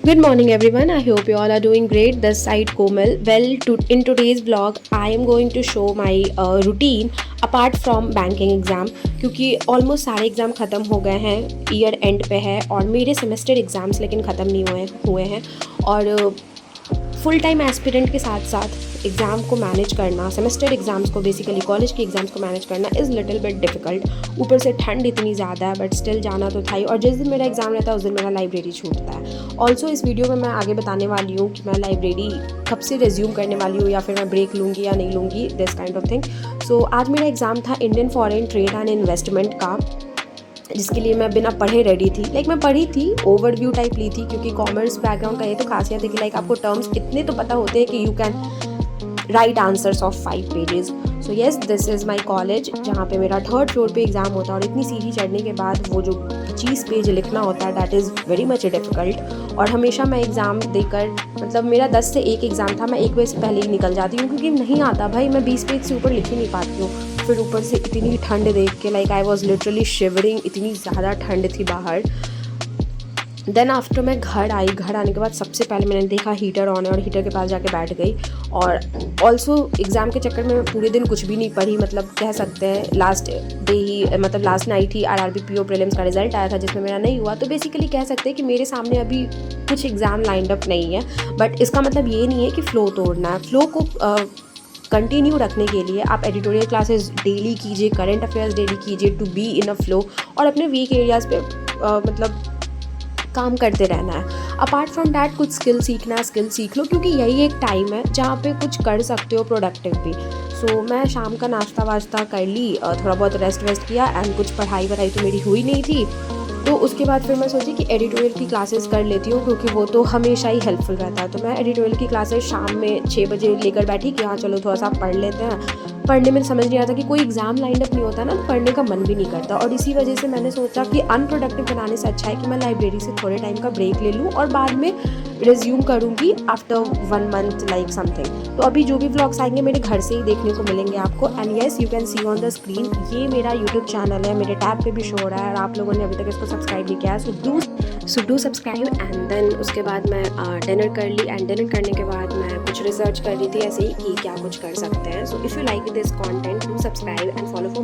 Good morning, everyone. I hope you all are doing great. This side Komal. Well, in today's vlog, I am going to show my routine apart from banking exam क्योंकि almost सारे exam ख़त्म हो गए हैं, year and पे है और मेरे सेमेस्टर एग्ज़ाम्स लेकिन ख़त्म नहीं हुए हैं और फुल टाइम एस्पिरेंट के साथ साथ एग्ज़ाम को मैनेज करना, सेमेस्टर एग्ज़ाम्स को बेसिकली कॉलेज के एग्ज़ाम्स को मैनेज करना इज़ लिटिल बिट डिफ़िकल्ट। ऊपर से ठंड इतनी ज़्यादा है बट स्टिल जाना तो था ही, और जिस दिन मेरा एग्ज़ाम रहता है उस दिन मेरा लाइब्रेरी छूटता है। ऑल्सो इस वीडियो में मैं आगे बताने वाली हूँ कि मैं लाइब्रेरी कब से रिज्यूम करने वाली हूँ या फिर मैं ब्रेक लूँगी या नहीं लूँगी, दिस काइंड ऑफ थिंग। सो आज मेरा एग्ज़ाम था Indian foreign trade and investment का, जिसके लिए मैं बिना पढ़े रेडी थी। मैं पढ़ी थी, ओवरव्यू टाइप ली थी, क्योंकि कॉमर्स बैकग्राउंड का ये तो खासियत है कि आपको टर्म्स इतने तो पता होते हैं कि you can write answers of 5 pages. So yes, this is my college जहाँ पे मेरा 3rd फ्लोर पे एग्ज़ाम होता है और इतनी सीढ़ी चढ़ने के बाद वो जो 25 पेज लिखना होता है that is very much difficult. और हमेशा मैं एग्ज़ाम देकर, मतलब मेरा 10 से 1 एग्ज़ाम था, मैं 1 बजे से पहले ही निकल जाती हूँ क्योंकि नहीं आता भाई, मैं 20 पेज से ऊपर लिख ही नहीं पाती हूँ। फिर ऊपर से इतनी ठंड देख के आई वॉज लिटरली शिवरिंग, इतनी ज़्यादा ठंड थी बाहर। देन आफ्टर मैं घर आई, घर आने के बाद सबसे पहले मैंने देखा हीटर ऑन है और हीटर के पास जाके बैठ गई। और ऑल्सो एग्ज़ाम के चक्कर में मैं पूरे दिन कुछ भी नहीं पढ़ी, मतलब कह सकते हैं लास्ट डे ही, मतलब लास्ट नाइट ही RRB PO प्रीलिम्स का रिजल्ट आया था जिसमें मेरा नहीं हुआ। तो बेसिकली कह सकते हैं कि मेरे सामने अभी कुछ एग्ज़ाम लाइंड अप नहीं है, बट इसका मतलब ये नहीं है कि फ़्लो तोड़ना है। फ़्लो को कंटिन्यू रखने के लिए आप एडिटोरियल क्लासेस डेली कीजिए, करंट अफेयर्स डेली कीजिए to be in a flow, और अपने वीक एरियाज़ पे मतलब काम करते रहना है। अपार्ट फ्रॉम डैट कुछ स्किल सीखना है, स्किल सीख लो, क्योंकि यही एक टाइम है जहाँ पे कुछ कर सकते हो प्रोडक्टिव भी। सो मैं शाम का नाश्ता वाश्ता कर ली, थोड़ा बहुत रेस्ट वेस्ट किया, एंड कुछ पढ़ाई वढ़ाई तो मेरी हुई नहीं थी। तो उसके बाद फिर मैं सोची कि एडिटोरियल की क्लासेस कर लेती हूँ, क्योंकि वो तो हमेशा ही हेल्पफुल रहता है। तो मैं एडिटोरियल की क्लासेस शाम में 6 बजे लेकर बैठी कि हाँ चलो थोड़ा सा पढ़ लेते हैं। पढ़ने में समझ नहीं आता कि कोई एग्ज़ाम लाइंड अप नहीं होता ना, तो पढ़ने का मन भी नहीं करता। और इसी वजह से मैंने सोचा कि अनप्रोडक्टिव बनाने से अच्छा है कि मैं लाइब्रेरी से थोड़े टाइम का ब्रेक ले लूँ और बाद में रिज्यूम करूँगी आफ्टर 1 मंथ समथिंग। तो अभी जो भी व्लॉग्स आएंगे मेरे घर से ही देखने को मिलेंगे आपको। And yes, you can see on the screen, ये मेरा यूट्यूब चैनल है, मेरे टैब पे भी शो हो रहा है, और आप लोगों ने अभी तक इसको सब्सक्राइब नहीं किया है, so do subscribe. And then उसके बाद मैं डिनर कर ली, एंड डिनर करने के बाद मैं कुछ रिसर्च कर रही थी ऐसे ही कि क्या कुछ कर सकते हैं। So if you like this content, do subscribe and follow for